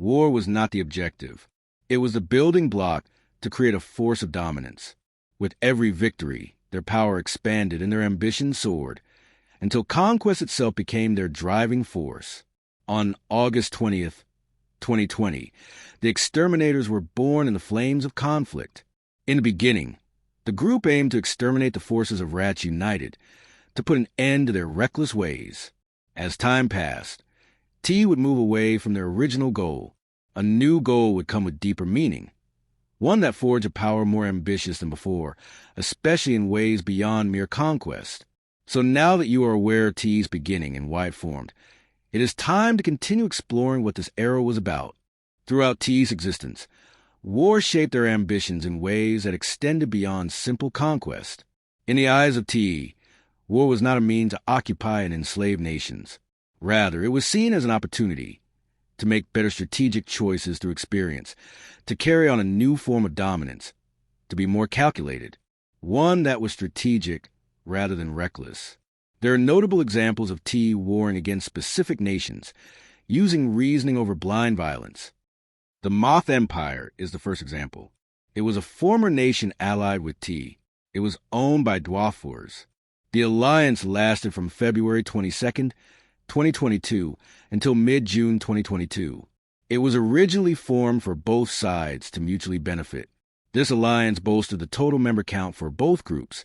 War was not the objective. It was the building block to create a force of dominance. With every victory, their power expanded and their ambition soared, until conquest itself became their driving force. On August 20th, 2020, the exterminators were born in the flames of conflict. In the beginning, the group aimed to exterminate the forces of Rats United, to put an end to their reckless ways. As time passed, T would move away from their original goal. A new goal would come with deeper meaning, one that forged a power more ambitious than before, especially in ways beyond mere conquest. So now that you are aware of T's beginning and why it formed, it is time to continue exploring what this era was about. Throughout T's existence, war shaped their ambitions in ways that extended beyond simple conquest. In the eyes of T, war was not a means to occupy and enslave nations. Rather, it was seen as an opportunity to make better strategic choices through experience, to carry on a new form of dominance, to be more calculated, one that was strategic rather than reckless. There are notable examples of T warring against specific nations, using reasoning over blind violence. The Moth Empire is the first example. It was a former nation allied with T. It was owned by Dwafors. The alliance lasted from February 22nd, 2022 until mid-June 2022. It was originally formed for both sides to mutually benefit. This alliance bolstered the total member count for both groups,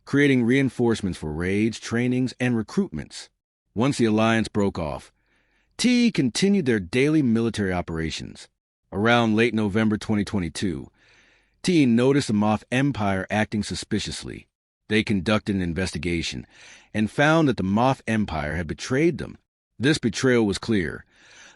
creating reinforcements for raids, trainings, and recruitments. Once the alliance broke off, T continued their daily military operations. Around late November 2022, T noticed the Moth Empire acting suspiciously. They conducted an investigation and found that the Moth Empire had betrayed them. This betrayal was clear.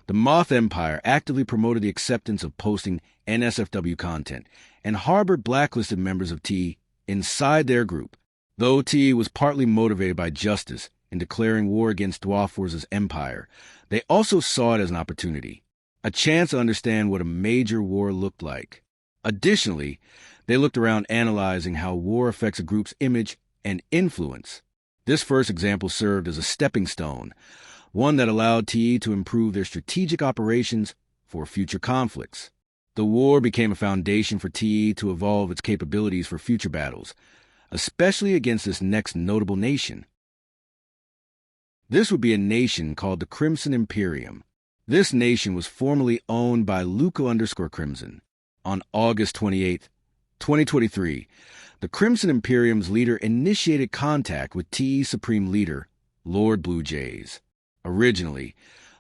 The Moth Empire actively promoted the acceptance of posting NSFW content and harbored blacklisted members of T inside their group. Though T was partly motivated by justice in declaring war against Dwafors' empire, they also saw it as an opportunity, a chance to understand what a major war looked like. Additionally, they looked around analyzing how war affects a group's image and influence. This first example served as a stepping stone, one that allowed T to improve their strategic operations for future conflicts. The war became a foundation for T to evolve its capabilities for future battles, especially against this next notable nation. This would be a nation called the Crimson Imperium. This nation was formerly owned by Luca_Crimson. On August 28th, 2023, the Crimson Imperium's leader initiated contact with T's supreme leader, Lord Blue Jays. Originally,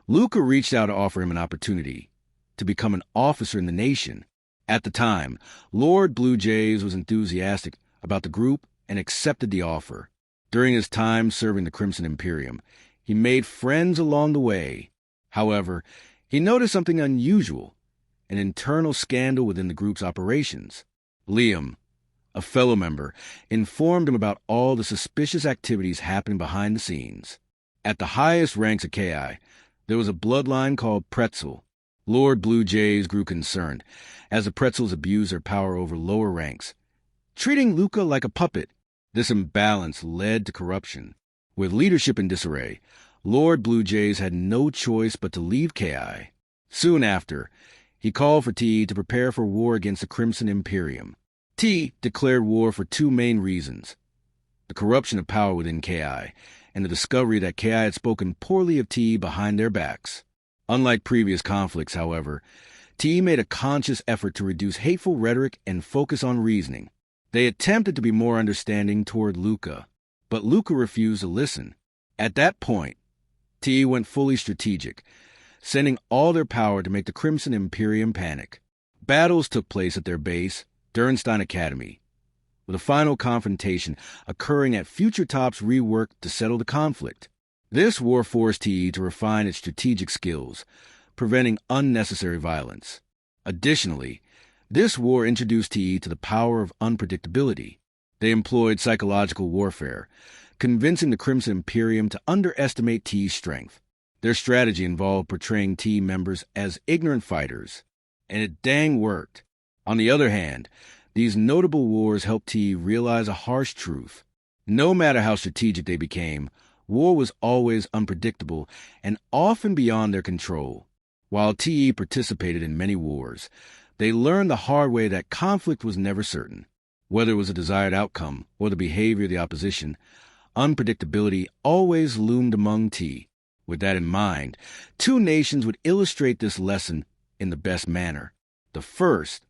Luca reached out to offer him an opportunity to become an officer in the nation. At the time, Lord Blue Jays was enthusiastic about the group and accepted the offer. During his time serving the Crimson Imperium, he made friends along the way. However, he noticed something unusual, an internal scandal within the group's operations. Liam, a fellow member, informed him about all the suspicious activities happening behind the scenes. At the highest ranks of KI, there was a bloodline called Pretzel. Lord Blue Jays grew concerned, as the Pretzels abused their power over lower ranks, treating Luca like a puppet. This imbalance led to corruption. With leadership in disarray, Lord Blue Jays had no choice but to leave KI. Soon after, he called for T to prepare for war against the Crimson Imperium. T declared war for two main reasons: the corruption of power within KI, and the discovery that KI had spoken poorly of T behind their backs. Unlike previous conflicts, however, T made a conscious effort to reduce hateful rhetoric and focus on reasoning. They attempted to be more understanding toward Luca, but Luca refused to listen. At that point, T went fully strategic, sending all their power to make the Crimson Imperium panic. Battles took place at their base, Dernstein Academy, with a final confrontation occurring at Future Top's rework to settle the conflict. This war forced T to refine its strategic skills, preventing unnecessary violence. Additionally, this war introduced T to the power of unpredictability. They employed psychological warfare, convincing the Crimson Imperium to underestimate T's strength. Their strategy involved portraying T members as ignorant fighters, and it dang worked. On the other hand, these notable wars helped T realize a harsh truth. No matter how strategic they became, war was always unpredictable and often beyond their control. While TE participated in many wars, they learned the hard way that conflict was never certain. Whether it was a desired outcome or the behavior of the opposition, unpredictability always loomed among TE. With that in mind, two nations would illustrate this lesson in the best manner. The first,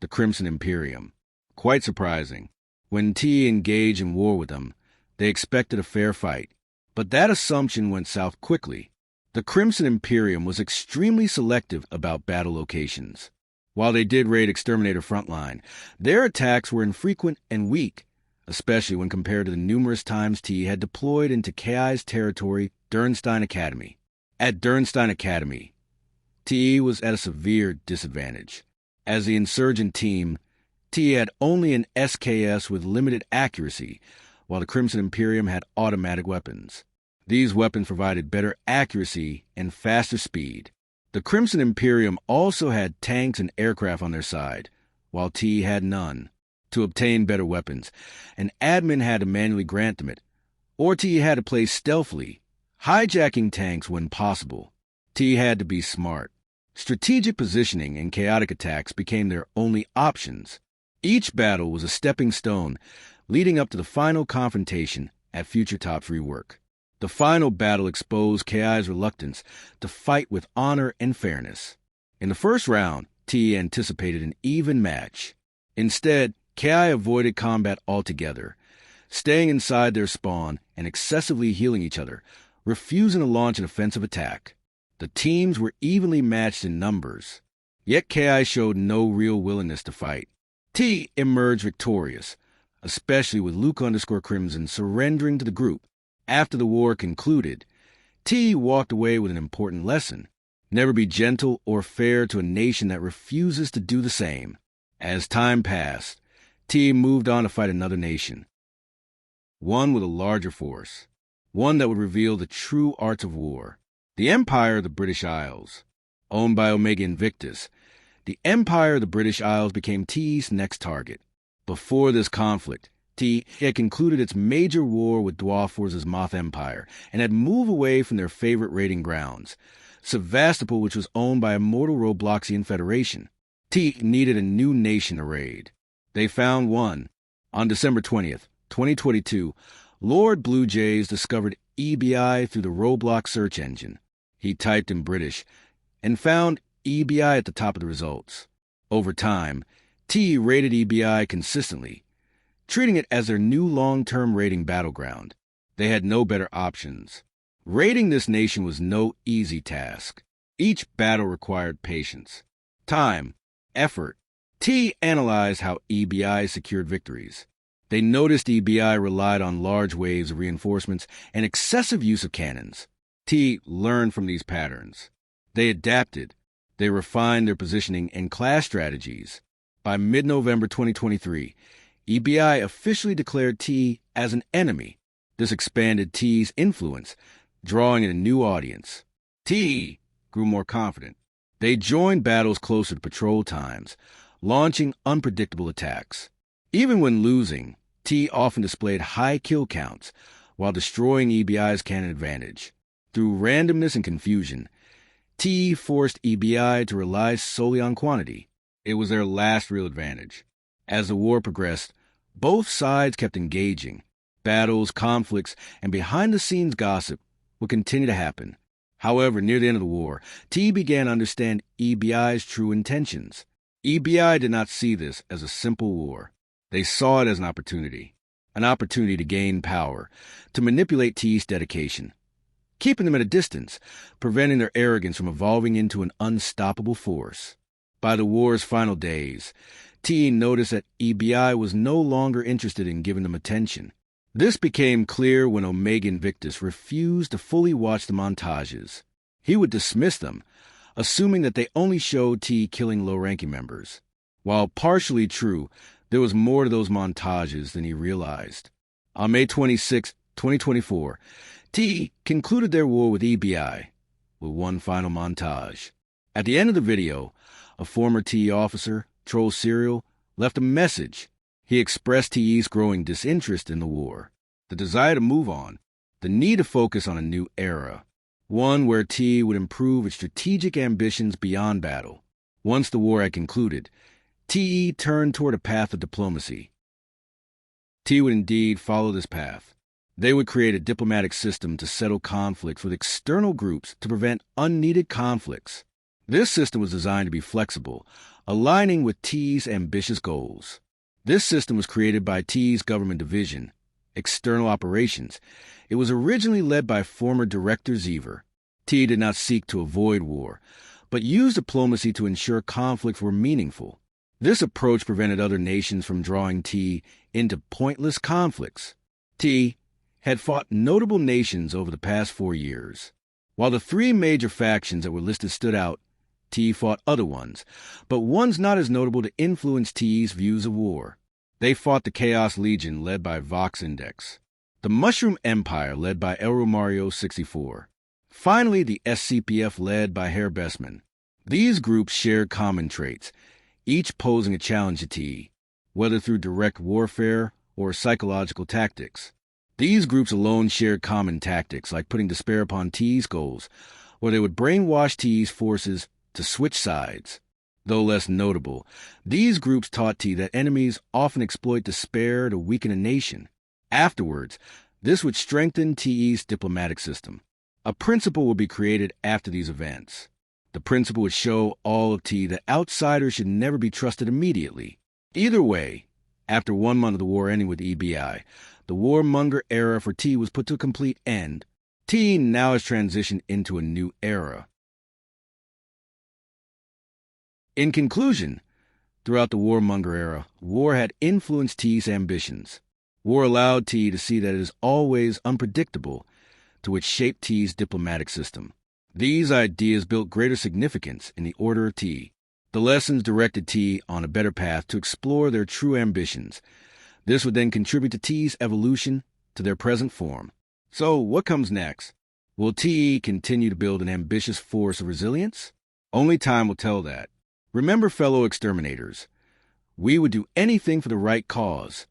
the Crimson Imperium. Quite surprising. When TE engaged in war with them, they expected a fair fight. But that assumption went south quickly. The Crimson Imperium was extremely selective about battle locations. While they did raid Exterminator Frontline, their attacks were infrequent and weak, especially when compared to the numerous times TE had deployed into KI's territory, Dernstein Academy. At Dernstein Academy, TE was at a severe disadvantage. As the insurgent team, TE had only an SKS with limited accuracy, while the Crimson Imperium had automatic weapons. These weapons provided better accuracy and faster speed. The Crimson Imperium also had tanks and aircraft on their side, while TE had none. To obtain better weapons, an admin had to manually grant them it, or TE had to play stealthily, hijacking tanks when possible. TE had to be smart. Strategic positioning and chaotic attacks became their only options. Each battle was a stepping stone leading up to the final confrontation at future top rework. The final battle exposed KI's reluctance to fight with honor and fairness. In the first round, TE anticipated an even match. Instead, KI avoided combat altogether, staying inside their spawn and excessively healing each other, refusing to launch an offensive attack. The teams were evenly matched in numbers, yet KI showed no real willingness to fight. TE emerged victorious, especially with Luke_Crimson surrendering to the group. After the war concluded, TE walked away with an important lesson. Never be gentle or fair to a nation that refuses to do the same. As time passed, TE moved on to fight another nation. One with a larger force. One that would reveal the true arts of war. The Empire of the British Isles. Owned by Omega Invictus, the Empire of the British Isles became TE's next target. Before this conflict, TE had concluded its major war with Dwarf Force's Moth Empire and had moved away from their favorite raiding grounds, Sevastopol, which was owned by Immortal Robloxian Federation. TE needed a new nation to raid. They found one. On December 20th, 2022, Lord Blue Jays discovered EBI through the Roblox search engine. He typed in British and found EBI at the top of the results. Over time, TE raided EBI consistently, treating it as their new long-term raiding battleground. They had no better options. Raiding this nation was no easy task. Each battle required patience, time, effort. TE analyzed how EBI secured victories. They noticed EBI relied on large waves of reinforcements and excessive use of cannons. TE learned from these patterns. They adapted. They refined their positioning and class strategies. By mid-November 2023, EBI officially declared TE as an enemy. This expanded TE's influence, drawing in a new audience. TE grew more confident. They joined battles closer to patrol times, launching unpredictable attacks. Even when losing, TE often displayed high kill counts while destroying EBI's cannon advantage. Through randomness and confusion, TE forced EBI to rely solely on quantity. It was their last real advantage. As the war progressed, both sides kept engaging. Battles, conflicts, and behind-the-scenes gossip would continue to happen. However, near the end of the war, TE began to understand EBI's true intentions. EBI did not see this as a simple war. They saw it as an opportunity to gain power, to manipulate TE's dedication, keeping them at a distance, preventing their arrogance from evolving into an unstoppable force. By the war's final days, TE noticed that EBI was no longer interested in giving them attention. This became clear when Omega Invictus refused to fully watch the montages. He would dismiss them, assuming that they only showed TE killing low-ranking members. While partially true, there was more to those montages than he realized. On May 26, 2024, TE concluded their war with EBI with one final montage. At the end of the video, a former TE officer, Troll Serial, left a message. He expressed TE's growing disinterest in the war, the desire to move on, the need to focus on a new era. one where T would improve its strategic ambitions beyond battle. Once the war had concluded, TE turned toward a path of diplomacy. T would indeed follow this path. They would create a diplomatic system to settle conflicts with external groups to prevent unneeded conflicts. This system was designed to be flexible, aligning with T's ambitious goals. This system was created by T's government division, External Operations. It was originally led by former Director Zever. T did not seek to avoid war, but used diplomacy to ensure conflicts were meaningful. This approach prevented other nations from drawing T into pointless conflicts. T had fought notable nations over the past 4 years. While the 3 major factions that were listed stood out, T fought other ones, but ones not as notable to influence T's views of war. They fought the Chaos Legion led by Vox Index, the Mushroom Empire led by El Romario 64, finally the SCPF led by Herr Bessman. These groups shared common traits, each posing a challenge to T, whether through direct warfare or psychological tactics. These groups alone shared common tactics like putting despair upon T's goals, where they would brainwash T's forces to switch sides. Though less notable, these groups taught T that enemies often exploit despair to weaken a nation. Afterwards, this would strengthen T's diplomatic system. A principle would be created after these events. The principle would show all of T that outsiders should never be trusted immediately. Either way, after 1 month of the war ending with EBI, the Monger era for T was put to a complete end. T now has transitioned into a new era. In conclusion, throughout the Monger era, war had influenced T's ambitions. War allowed T to see that it is always unpredictable, to which shaped T's diplomatic system. These ideas built greater significance in the Order of T. The lessons directed T on a better path to explore their true ambitions. This would then contribute to T's evolution to their present form. So, what comes next? Will T continue to build an ambitious force of resilience? Only time will tell that. Remember, fellow exterminators, we would do anything for the right cause.